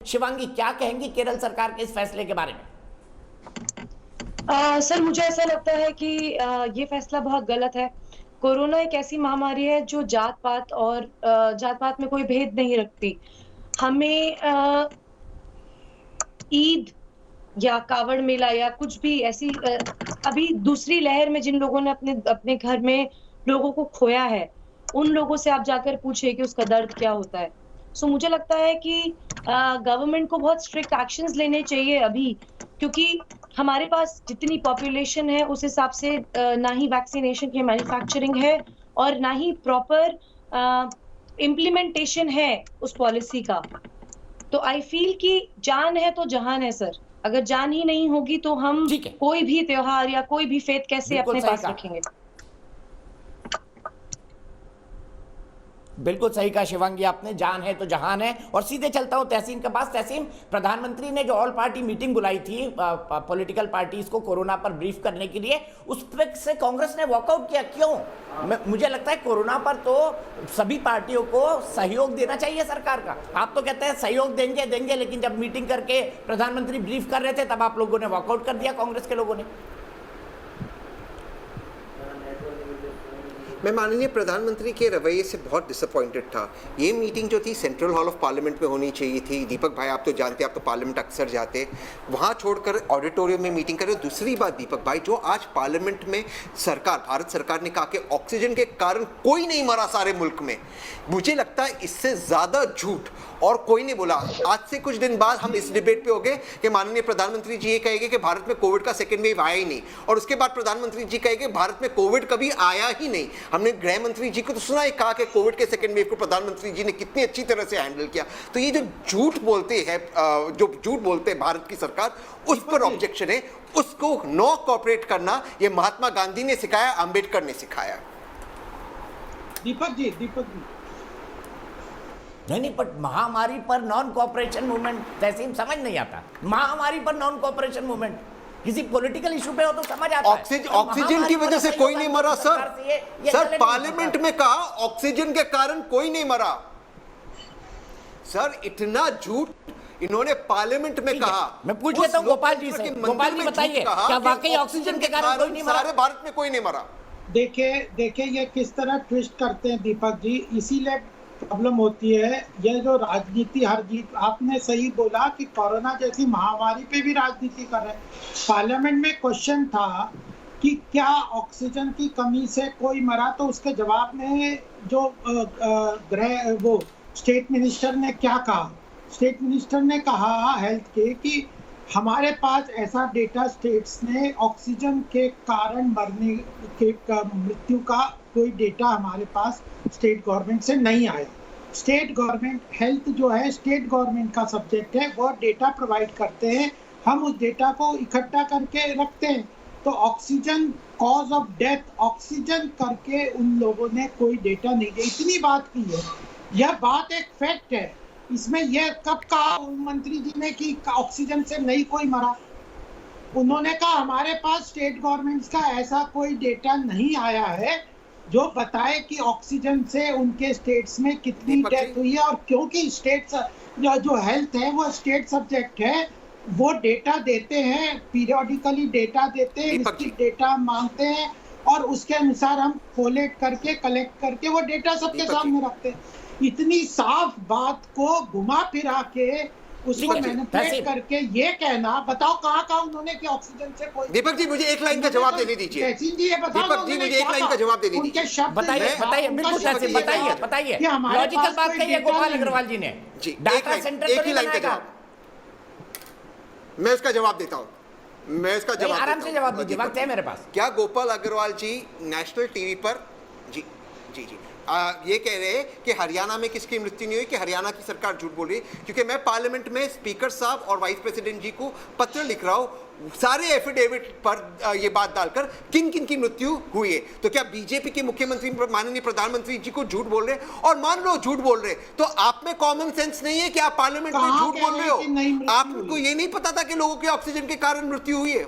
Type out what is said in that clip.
शिवांगी, क्या कहेंगी केरल सरकार के इस फैसले के बारे में? सर, मुझे ऐसा लगता है कि ये फैसला बहुत गलत है। कोरोना एक ऐसी महामारी है जो जात-पात में कोई भेद नहीं रखती। हमें ईद या कावड़ मेला या कुछ भी ऐसी अभी दूसरी लहर में जिन लोगों ने अपने अपने घर में लोगों को खोया है, उन लोगों से आप जाकर पूछिए कि उसका दर्द क्या होता है। सो मुझे लगता है कि गवर्नमेंट को बहुत स्ट्रिक्ट एक्शंस लेने चाहिए अभी, क्योंकि हमारे पास जितनी पॉपुलेशन है उस हिसाब से ना ही वैक्सीनेशन की मैन्युफैक्चरिंग है और ना ही प्रॉपर इम्प्लीमेंटेशन है उस पॉलिसी का। तो आई फील कि जान है तो जहान है सर। अगर जान ही नहीं होगी तो हम ठीक है, कोई भी त्योहार या कोई भी फेथ कैसे बिल्कुल अपने सही पास कहा। रखेंगे। बिल्कुल सही कहा शिवांगी आपने, जान है तो जहान है। और सीधे चलता हूं तहसीन के पास। तहसीन, प्रधानमंत्री ने जो ऑल पार्टी मीटिंग बुलाई थी पॉलिटिकल पार्टीज को कोरोना पर ब्रीफ करने के लिए, उस पर से कांग्रेस ने वॉकआउट किया, क्यों? मुझे लगता है कोरोना पर तो सभी पार्टियों को सहयोग देना चाहिए सरकार का। आप तो कहते हैं सहयोग देंगे देंगे, लेकिन जब मीटिंग करके प्रधानमंत्री ब्रीफ कर रहे थे तब आप लोगों ने वॉकआउट कर दिया, कांग्रेस के लोगों ने। मैं माननीय प्रधानमंत्री के रवैये से बहुत डिसअपॉइंटेड था। ये मीटिंग जो थी सेंट्रल हॉल ऑफ पार्लियामेंट में होनी चाहिए थी। दीपक भाई, आप तो जानते हैं, आप तो पार्लियामेंट अक्सर जाते, वहाँ छोड़कर ऑडिटोरियम में मीटिंग करें। दूसरी बात दीपक भाई, जो आज पार्लियामेंट में भारत सरकार ने कहा कि ऑक्सीजन के कारण कोई नहीं मरा सारे मुल्क में, मुझे लगता है इससे ज़्यादा झूठ और कोई नहीं बोला। आज से कुछ दिन बाद हम इस डिबेट पे हो गए कि माननीय प्रधानमंत्री जी ये कहेंगे कि भारत में कोविड का सेकेंड वेव आया ही नहीं, और उसके बाद प्रधानमंत्री जी कहेंगे भारत में कोविड कभी आया ही नहीं। हमने गृह मंत्री जी को तो सुना ही कहा कि कोविड के सेकेंड वेव को प्रधानमंत्री जी ने कितनी अच्छी तरह से हैंडल किया। तो ये जो झूठ बोलते हैं भारत की सरकार, उस पर ऑब्जेक्शन है। उसको नो कॉपरेट करना ये महात्मा गांधी ने सिखाया, अंबेडकर ने सिखाया। दीपक जी नहीं, पर महामारी पर नॉन कॉपरेशन मूवमेंट तहसीन समझ नहीं आता। महामारी पर नॉन कॉपरेशन मूवमेंट किसी पॉलिटिकल इशू पे हो तो समझ आता है। ऑक्सीजन की वजह से कोई नहीं मरा सर पार्लियामेंट में कहा ऑक्सीजन के कारण कोई नहीं मरा। सर इतना झूठ इन्होंने पार्लियामेंट में कहा। मैं पूछ लेता हूं गोपाल जी से। गोपाल जी बताइए, क्या वाकई ऑक्सीजन के कारण कोई नहीं मरा? सारे भारत में कोई नहीं मरा। देखिए ये किस तरह ट्विस्ट करते हैं दीपक जी, इसीलिए प्रॉब्लम होती है। ये जो राजनीति हर जीत, आपने सही बोला कि कोरोना जैसी महामारी पे भी राजनीति कर रहे हैं। पार्लियामेंट में क्वेश्चन था कि क्या ऑक्सीजन की कमी से कोई मरा, तो उसके जवाब में जो वो स्टेट मिनिस्टर ने क्या कहा, स्टेट मिनिस्टर ने कहा हेल्थ के कि हमारे पास ऐसा डेटा स्टेट्स ने ऑक्सीजन के कारण मरने के मृत्यु का कोई डेटा हमारे पास स्टेट गवर्नमेंट से नहीं आया। स्टेट गवर्नमेंट हेल्थ जो है स्टेट गवर्नमेंट का सब्जेक्ट है, वो डेटा प्रोवाइड करते हैं, हम उस डेटा को इकट्ठा करके रखते हैं। तो oxygen cause of death oxygen करके उन लोगों ने कोई डेटा नहीं दिया, इतनी बात की है। यह बात एक फैक्ट है। इसमें यह कब कहा मंत्री जी ने कि ऑक्सीजन से नहीं कोई मरा? उन्होंने कहा हमारे पास स्टेट गवर्नमेंट्स का ऐसा कोई डेटा नहीं आया है जो बताए कि ऑक्सीजन से उनके स्टेट्स में कितनी डेथ हुई है। और क्योंकि स्टेट्स जो हेल्थ है वो स्टेट सब्जेक्ट है, वो डेटा देते हैं, पीरियोडिकली डेटा देते हैं, इसकी डेटा मांगते हैं और उसके अनुसार हम कोलेक्ट करके कलेक्ट करके वो डेटा सबके सामने रखते हैं। इतनी साफ बात को घुमा फिरा के उसको मैनिपुलेट करके ये कहना, बताओ कहाँ उन्होंने कि ऑक्सीजन से कोई। दीपक जी मुझे एक लाइन का जवाब देने दीजिए। दीपक जी मुझे एक लाइन का जवाब देने दीजिए। बताइए बताइए लॉजिकल बात कही है गोपाल अग्रवाल जी ने। जी डाटा सेंटर एक ही लाइन का जवाब, मैं इसका जवाब देता हूँ। आराम से जवाब दीजिए, वक्त है मेरे पास। क्या गोपाल अग्रवाल जी नेशनल टीवी पर जी ये कह रहे हैं कि हरियाणा में किसकी मृत्यु नहीं हुई, कि हरियाणा की सरकार झूठ बोल रही है? क्योंकि मैं पार्लियामेंट में स्पीकर साहब और वाइस प्रेसिडेंट जी को पत्र लिख रहा हूं सारे एफिडेविट पर ये बात डालकर किन किन की मृत्यु हुई है। तो क्या बीजेपी के मुख्यमंत्री माननीय प्रधानमंत्री जी को झूठ बोल रहे हैं? और मान लो झूठ बोल रहे हैं तो आप में कॉमन सेंस नहीं है कि आप पार्लियामेंट में झूठ बोल रहे हो? आपको ये नहीं पता था कि लोगों की ऑक्सीजन के कारण मृत्यु हुई है?